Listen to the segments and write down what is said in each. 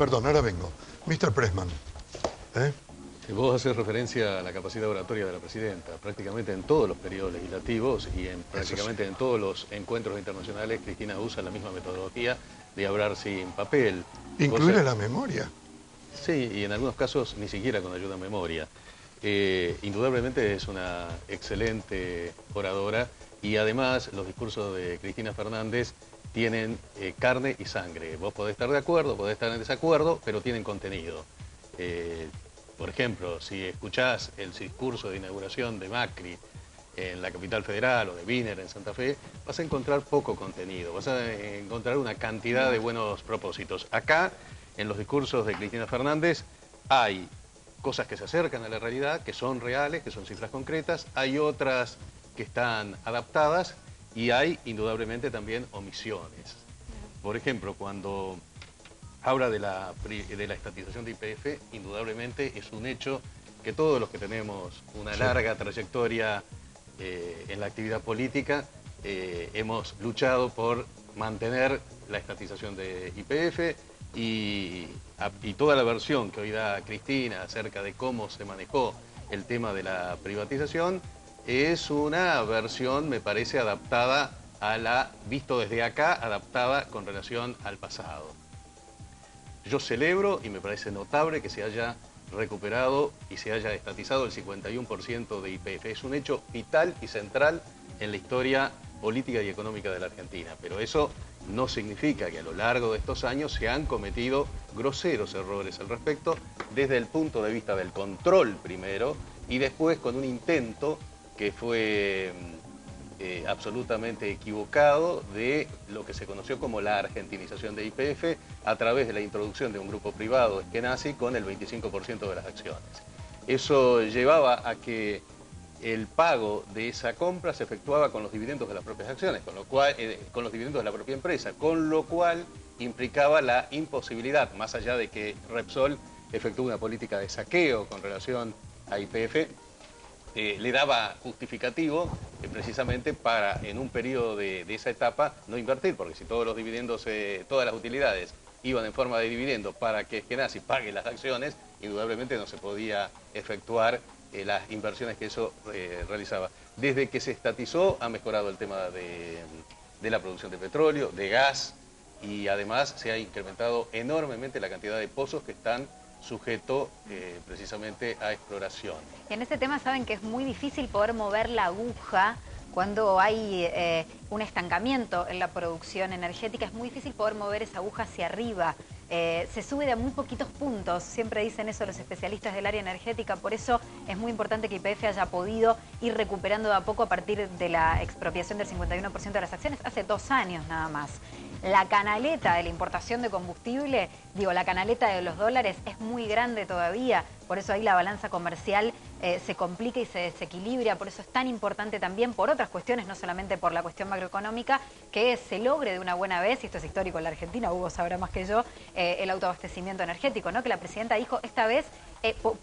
Perdón, ahora vengo. Mr. Pressman. Vos haces referencia a la capacidad oratoria de la presidenta. Prácticamente en todos los periodos legislativos y prácticamente en todos los encuentros internacionales, Cristina usa la misma metodología de hablar sin papel. Incluye la memoria. Sí, y en algunos casos ni siquiera con ayuda de memoria. Indudablemente es una excelente oradora y además los discursos de Cristina Fernández tienen carne y sangre. Vos podés estar de acuerdo, podés estar en desacuerdo, pero tienen contenido. Por ejemplo, si escuchás el discurso de inauguración de Macri en la capital federal o de Wiener en Santa Fe, vas a encontrar poco contenido, vas a encontrar una cantidad de buenos propósitos. Acá, en los discursos de Cristina Fernández, hay cosas que se acercan a la realidad, que son reales, que son cifras concretas, hay otras que están adaptadas y hay indudablemente también omisiones. Por ejemplo, cuando habla de la estatización de YPF, indudablemente es un hecho que todos los que tenemos una larga trayectoria en la actividad política hemos luchado por mantener la estatización de YPF y toda la versión que hoy da Cristina acerca de cómo se manejó el tema de la privatización es una versión, me parece, adaptada visto desde acá, adaptada con relación al pasado. Yo celebro y me parece notable que se haya recuperado y se haya estatizado el 51% de YPF. Es un hecho vital y central en la historia política y económica de la Argentina. Pero eso no significa que a lo largo de estos años se han cometido groseros errores al respecto, desde el punto de vista del control primero y después con un intento que fue absolutamente equivocado de lo que se conoció como la argentinización de YPF a través de la introducción de un grupo privado Eskenazi con el 25% de las acciones. Eso llevaba a que el pago de esa compra se efectuaba con los dividendos de las propias acciones, con los dividendos de la propia empresa, con lo cual implicaba la imposibilidad, más allá de que Repsol efectuó una política de saqueo con relación a YPF, le daba justificativo precisamente para en un periodo de esa etapa no invertir, porque si todos los dividendos, todas las utilidades iban en forma de dividendo para que Eskenazi pague las acciones, indudablemente no se podía efectuar las inversiones que eso realizaba. Desde que se estatizó ha mejorado el tema de la producción de petróleo, de gas y además se ha incrementado enormemente la cantidad de pozos que están sujeto precisamente a exploración. Y en ese tema saben que es muy difícil poder mover la aguja cuando hay un estancamiento en la producción energética, es muy difícil poder mover esa aguja hacia arriba. Se sube de muy poquitos puntos, siempre dicen eso los especialistas del área energética, por eso es muy importante que YPF haya podido ir recuperando de a poco a partir de la expropiación del 51% de las acciones, hace 2 años nada más. La canaleta de la importación de combustible, la canaleta de los dólares es muy grande todavía, por eso ahí la balanza comercial se complica y se desequilibra, por eso es tan importante también por otras cuestiones, no solamente por la cuestión macroeconómica, que se logre de una buena vez, y esto es histórico en la Argentina, Hugo sabrá más que yo, el autoabastecimiento energético, ¿no? Que la presidenta dijo, esta vez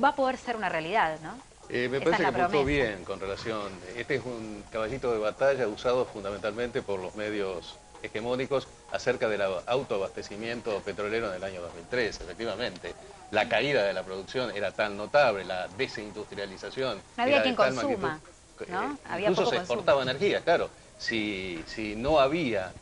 va a poder ser una realidad, ¿no? Me parece que apuntó bien con relación. Este es un caballito de batalla usado fundamentalmente por los medios hegemónicos acerca del autoabastecimiento petrolero en el año 2003, efectivamente. La caída de la producción era tan notable, la desindustrialización. No había quien consuma, ¿no? Incluso se exportaba energía, claro. Si no había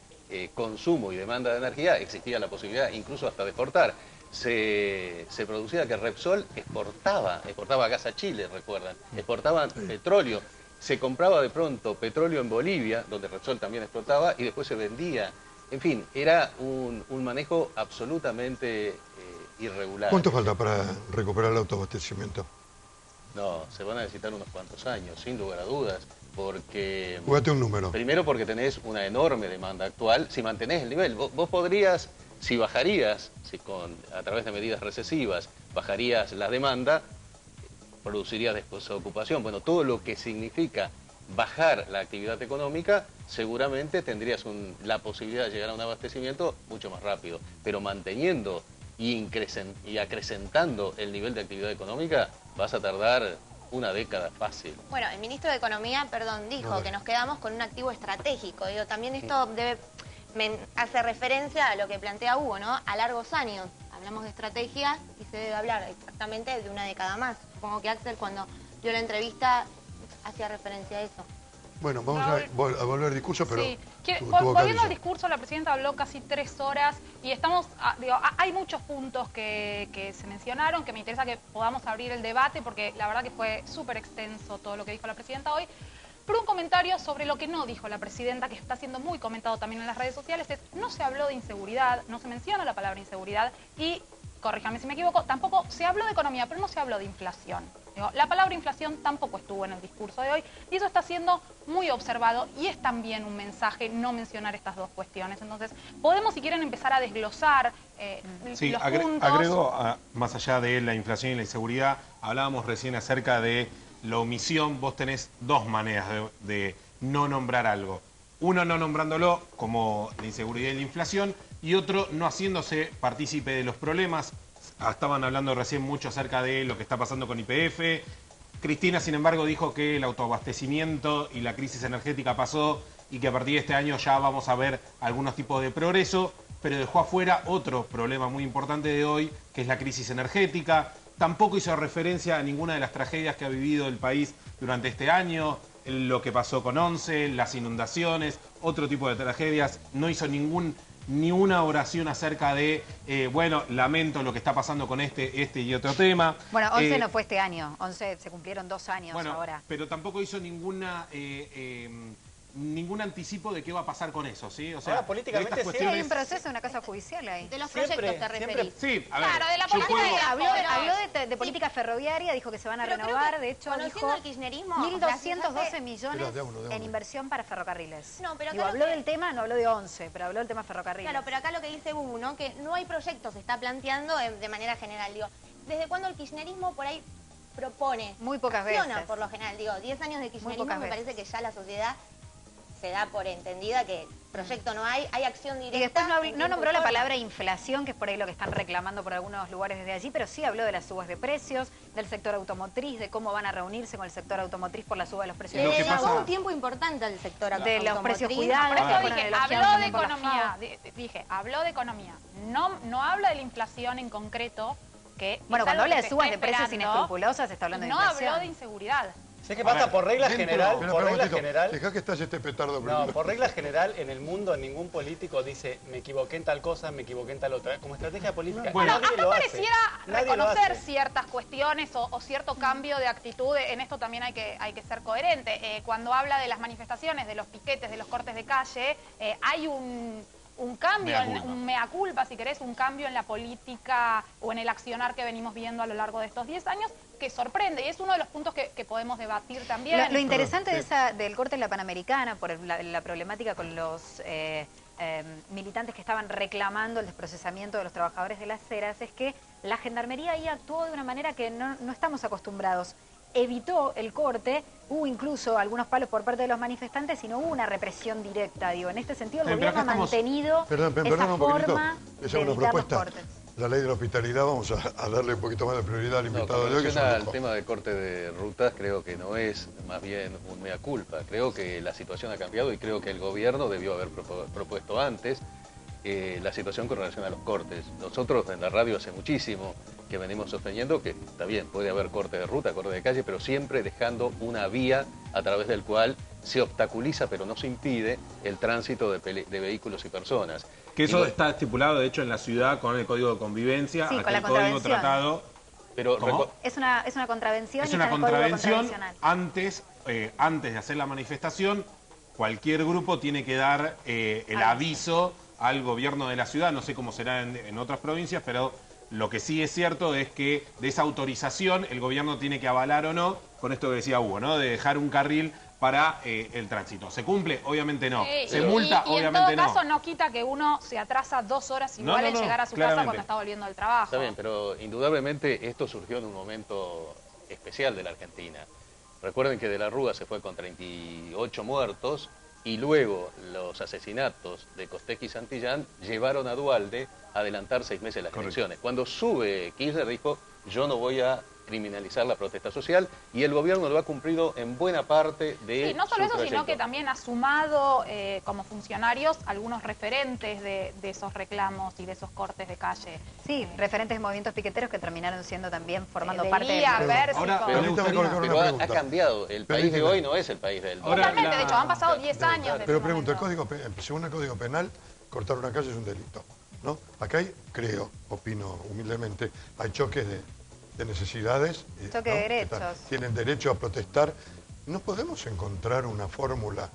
consumo y demanda de energía, existía la posibilidad incluso hasta de exportar. Se producía que Repsol exportaba gas a Chile, recuerdan, exportaban petróleo. Se compraba de pronto petróleo en Bolivia, donde Repsol también explotaba, y después se vendía. En fin, era un manejo absolutamente irregular. ¿Cuánto falta para recuperar el autoabastecimiento? No, se van a necesitar unos cuantos años, sin lugar a dudas, porque... Jugate un número. Primero porque tenés una enorme demanda actual, si mantenés el nivel. Vos podrías, si bajarías, a través de medidas recesivas, bajarías la demanda, produciría desocupación. Bueno, todo lo que significa bajar la actividad económica, seguramente tendrías la posibilidad de llegar a un abastecimiento mucho más rápido. Pero manteniendo y acrecentando el nivel de actividad económica, vas a tardar una década fácil. Bueno, el ministro de Economía, dijo que nos quedamos con un activo estratégico. También esto debe hace referencia a lo que plantea Hugo, ¿no? A largos años. Hablamos de estrategia y se debe hablar exactamente de una década más. Supongo que Axel, cuando dio la entrevista, hacía referencia a eso. Bueno, vamos a volver al discurso, pero Sí. tuvo Volviendo al Carrillo. discurso, la presidenta habló casi 3 horas y estamos, hay muchos puntos que se mencionaron, que me interesa que podamos abrir el debate porque la verdad que fue súper extenso todo lo que dijo la presidenta hoy. Pero un comentario sobre lo que no dijo la presidenta, que está siendo muy comentado también en las redes sociales, es no se habló de inseguridad, no se menciona la palabra inseguridad y, corríjame si me equivoco, tampoco se habló de economía, pero no se habló de inflación. La palabra inflación tampoco estuvo en el discurso de hoy y eso está siendo muy observado y es también un mensaje no mencionar estas dos cuestiones. Entonces, podemos, si quieren, empezar a desglosar Sí, los puntos. agrego, más allá de la inflación y la inseguridad, hablábamos recién acerca de la omisión. Vos tenés dos maneras de no nombrar algo. Uno, no nombrándolo, como la inseguridad y la inflación, y otro, no haciéndose partícipe de los problemas. Estaban hablando recién mucho acerca de lo que está pasando con YPF. Cristina, sin embargo, dijo que el autoabastecimiento y la crisis energética pasó y que a partir de este año ya vamos a ver algunos tipos de progreso, pero dejó afuera otro problema muy importante de hoy, que es la crisis energética. Tampoco hizo referencia a ninguna de las tragedias que ha vivido el país durante este año, lo que pasó con ONCE, las inundaciones, otro tipo de tragedias. No hizo ni una oración acerca de, bueno, lamento lo que está pasando con este y otro tema. Bueno, 11 no fue este año, 11 se cumplieron 2 años bueno, ahora. pero tampoco hizo ningún anticipo de qué va a pasar con eso, ¿sí? O sea, Ahora, políticamente de estas Sí, hay cuestiones... un proceso, una cosa judicial ahí. De los Siempre- proyectos te siempre- referís. Sí, a ver, Claro, de la yo política puedo- de la- Habló de política ferroviaria, dijo que se van a Pero creo renovar, que de hecho conociendo dijo el kirchnerismo, o sea, 1.212 fíjate- millones Espera, de uno. en inversión para ferrocarriles. No, pero acá Digo, lo habló que- del tema, no habló de 11, pero habló del tema ferrocarriles. Claro, pero acá lo que dice Bubu, ¿no? Que no hay proyectos, se está planteando de manera general. Digo, ¿desde cuándo el kirchnerismo por ahí propone? Muy pocas acciona, veces. por lo general. Digo, 10 años de kirchnerismo pocas me veces. parece que ya la sociedad se da por entendida que proyecto no hay acción directa. Y después no en nombró la tiempo y palabra inflación, que es por ahí lo que están reclamando por algunos lugares desde allí, pero sí habló de las subas de precios, del sector automotriz, de cómo van a reunirse con el sector automotriz por la suba de los precios Lo forma. que Le pasa- dedicó un tiempo importante al sector de los automotriz. precios cuidados. Por eso que dije, fueron elogiados habló de también por la economía, FAO. dije, habló de economía. No habla de la inflación en concreto, que Bueno, es cuando algo habla que de se subas está de precios esperando, inescrupulosas, está hablando de no inflación. habló de inseguridad. Sé que A pasa ver, por regla Dentro- general, Espera, por espera un regla momentito. general. Dejá que estalle este petardo No, primero. por regla general, en el mundo ningún político dice me equivoqué en tal cosa, me equivoqué en tal otra. Como estrategia política, Bueno, Bueno, nadie acá lo hace. pareciera Nadie lo reconocer hace. ciertas cuestiones o cierto cambio de actitud. En esto también hay que ser coherente. Cuando habla de las manifestaciones, de los piquetes, de los cortes de calle, hay un cambio, Mea culpa. un mea culpa, si querés, un cambio en la política o en el accionar que venimos viendo a lo largo de estos 10 años que sorprende y es uno de los puntos que podemos debatir también. Lo interesante Perdón, del corte en la Panamericana, por la problemática con los militantes que estaban reclamando el desprocesamiento de los trabajadores de las ceras, es que la Gendarmería ahí actuó de una manera que no estamos acostumbrados. Evitó el corte, hubo incluso algunos palos por parte de los manifestantes y no hubo una represión directa. Digo, en este sentido el Pero acá gobierno ha estamos- mantenido Perdón esa un poquitito. forma Les de hago una evitar los propuesta. cortes. La ley de la hospitalidad, vamos a darle un poquito más de prioridad al No, invitado con de hoy, que es un relación al lujo. tema de corte de rutas, creo que no es más bien un mea culpa. Creo que la situación ha cambiado y creo que el gobierno debió haber propuesto antes la situación con relación a los cortes. Nosotros en la radio hace muchísimo que venimos sosteniendo que está bien, puede haber corte de ruta, corte de calle, pero siempre dejando una vía a través del cual se obstaculiza, pero no se impide, el tránsito de vehículos y personas. Que eso Y- está estipulado, de hecho, en la ciudad con el Código de Convivencia, Sí, con aquel la Código contravención. Tratado. Pero ¿Cómo? Es una contravención Es y una está en el Código contravención. Contravencional. Antes de hacer la manifestación, cualquier grupo tiene que dar el aviso al gobierno de la ciudad. No sé cómo será en otras provincias, pero lo que sí es cierto es que de esa autorización el gobierno tiene que avalar o no, con esto que decía Hugo, ¿no? De dejar un carril para el tránsito. ¿Se cumple? Obviamente no. Sí, ¿Se multa? y en Obviamente todo no. caso no quita que uno se atrasa 2 horas igual No, en no, llegar a su claramente. casa cuando está volviendo del trabajo. Está bien, pero indudablemente esto surgió en un momento especial de la Argentina. Recuerden que de la Rúa se fue con 38 muertos y luego los asesinatos de Costec y Santillán llevaron a Duhalde a adelantar 6 meses las Correcto. elecciones. Cuando sube Kirchner dijo, yo no voy a criminalizar la protesta social y el gobierno lo ha cumplido en buena parte de Sí, no solo su eso, sino trayecto. que también ha sumado como funcionarios algunos referentes de esos reclamos y de esos cortes de calle. Sí, referentes de movimientos piqueteros que terminaron siendo también formando parte Debería del... haber Ahora, sido- pero me Permítame gustaría- colgar una Pero ha pregunta. cambiado. El país de Permíteme. hoy no es el país del... Ahora, Totalmente, de hecho, han pasado 10 años. Pero pregunto, según el Código Penal, cortar una calle es un delito, ¿no? Acá hay, creo, opino humildemente, hay choques de necesidades. Choque de ¿no? derechos. Que tienen derecho a protestar. ¿No podemos encontrar una fórmula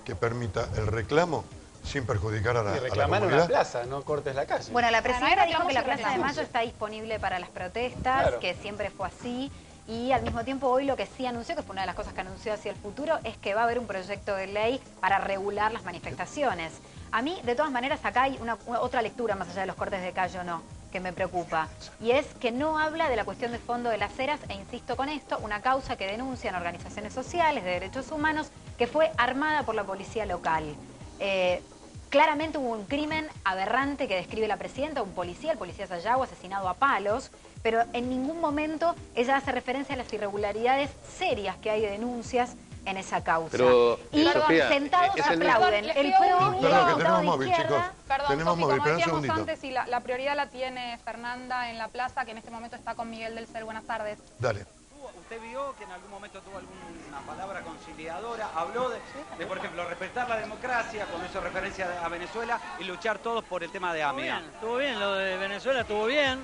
que permita el reclamo sin perjudicar a la, Y a la reclamar en una comunidad? plaza, no cortes la calle. Bueno, la Bueno, presidenta ahí dijo que la reclamos y Plaza de reclamos. Mayo está disponible para las protestas, Claro. que siempre fue así. Y al mismo tiempo hoy lo que sí anunció, que fue una de las cosas que anunció hacia el futuro, es que va a haber un proyecto de ley para regular las manifestaciones. A mí, de todas maneras, acá hay otra lectura más allá de los cortes de calle o no, que me preocupa. Y es que no habla de la cuestión de fondo de las eras, e insisto con esto, una causa que denuncian organizaciones sociales de derechos humanos que fue armada por la policía local. Claramente hubo un crimen aberrante que describe la presidenta, un policía, el policía Sayago, asesinado a palos, pero en ningún momento ella hace referencia a las irregularidades serias que hay de denuncias en esa causa. Pero, y Sofía, sentados es el- aplauden. Les El pido PRO, un y el minuto. Perdón, que diputado tenemos de móvil, izquierda, chicos. Perdón, Tenemos Sofi, móvil, como pero un decíamos segundito. antes, y la prioridad la tiene Fernanda en la plaza, que en este momento está con Miguel del Cel. Buenas tardes. Dale. ¿Usted vio que en algún momento tuvo alguna palabra conciliadora? Habló de, por ejemplo, respetar la democracia, cuando hizo referencia a Venezuela, y luchar todos por el tema de AMIA. Estuvo bien, lo de Venezuela estuvo bien.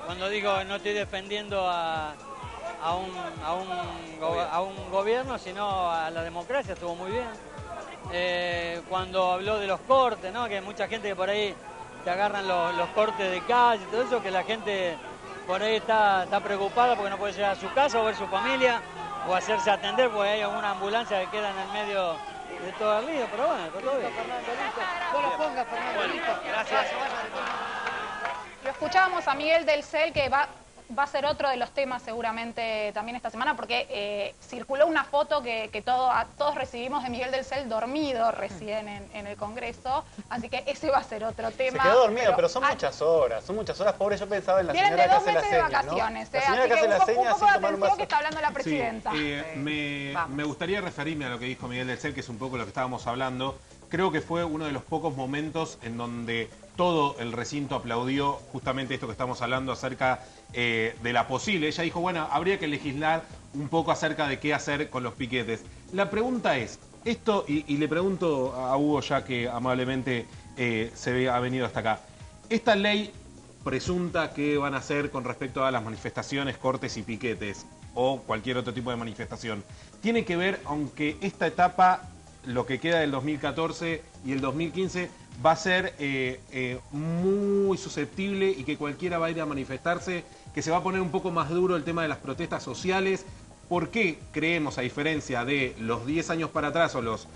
Cuando digo no estoy defendiendo a un gobierno, sino a la democracia, estuvo muy bien. Cuando habló de los cortes, ¿no? Que hay mucha gente que por ahí te agarran los cortes de calle y todo eso, que la gente por ahí está preocupada porque no puede llegar a su casa o ver su familia o hacerse atender porque hay una ambulancia que queda en el medio de todo el lío, pero bueno, todo bien. No lo pongas, Fernando. Bueno, gracias. Lo escuchábamos a Miguel del Cel, que va a ser otro de los temas seguramente también esta semana, porque circuló una foto que todos recibimos de Miguel del Cel dormido recién en el Congreso, así que ese va a ser otro Se tema. quedó dormido, pero son muchas horas, pobre. Yo pensaba en la Vienen señora de que 2 hace la meses de seña, ¿no? vacaciones, La así señora que hace que la un seña poco sin de tomar un atención vaso. que está hablando la presidenta. Me gustaría referirme a lo que dijo Miguel del Cel, que es un poco lo que estábamos hablando. Creo que fue uno de los pocos momentos en donde todo el recinto aplaudió justamente esto que estamos hablando acerca de la posible. Ella dijo, bueno, habría que legislar un poco acerca de qué hacer con los piquetes. La pregunta es, esto, y le pregunto a Hugo ya que amablemente ha venido hasta acá, esta ley presunta que van a hacer con respecto a las manifestaciones, cortes y piquetes o cualquier otro tipo de manifestación, tiene que ver, aunque esta etapa, lo que queda del 2014 y el 2015, va a ser muy susceptible y que cualquiera va a ir a manifestarse, que se va a poner un poco más duro el tema de las protestas sociales. ¿Por qué creemos, a diferencia de los 10 años para atrás o los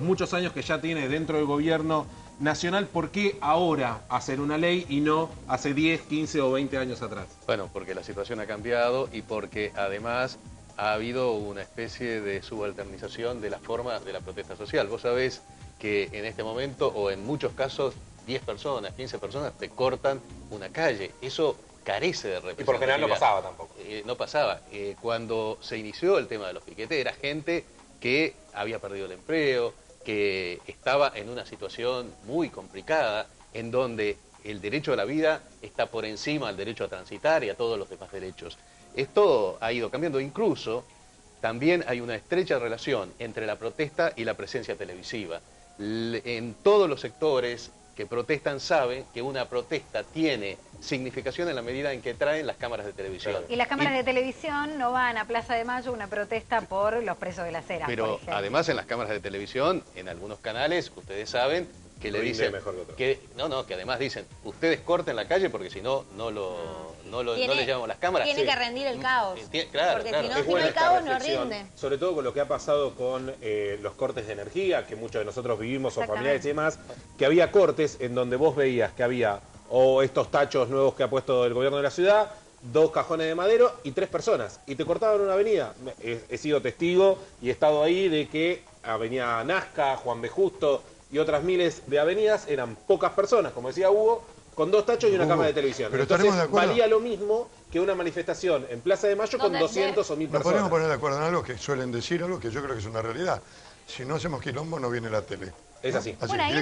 muchos años que ya tiene dentro del gobierno nacional, por qué ahora hacer una ley y no hace 10, 15 o 20 años atrás? Bueno, porque la situación ha cambiado y porque además ha habido una especie de subalternización de la forma de la protesta social. Vos sabés que en este momento, o en muchos casos, 10 personas, 15 personas te cortan una calle. Eso carece de representatividad. Y por lo general no pasaba tampoco. No pasaba. Cuando se inició el tema de los piquetes, era gente que había perdido el empleo, que estaba en una situación muy complicada, en donde el derecho a la vida está por encima del derecho a transitar y a todos los demás derechos. Esto ha ido cambiando, incluso también hay una estrecha relación entre la protesta y la presencia televisiva. En todos los sectores que protestan saben que una protesta tiene significación en la medida en que traen las cámaras de televisión. Y las cámaras de televisión no van a Plaza de Mayo una protesta por los presos de las eras, por Pero ejemplo. además en las cámaras de televisión, en algunos canales, ustedes saben que le dicen que además dicen, ustedes corten la calle porque si no, no le llamamos las cámaras. Tiene que rendir el caos. Claro, porque claro. si no, el caos no rinde. Sobre todo con lo que ha pasado con los cortes de energía, que muchos de nosotros vivimos, o familiares y demás, que había cortes en donde vos veías que había o estos tachos nuevos que ha puesto el gobierno de la ciudad, 2 cajones de madero y 3 personas. Y te cortaban una avenida. He sido testigo y he estado ahí de que Avenida Nazca, Juan B. Justo y otras miles de avenidas eran pocas personas, como decía Hugo, con 2 tachos y una Hugo, cámara de televisión. pero Entonces estaremos de acuerdo. valía lo mismo que una manifestación en Plaza de Mayo con Donde 200 o 1000 Nos personas. podemos poner de acuerdo en algo que suelen decir, algo que yo creo que es una realidad. Si no hacemos quilombo no viene la tele. Es así. Bueno, ahí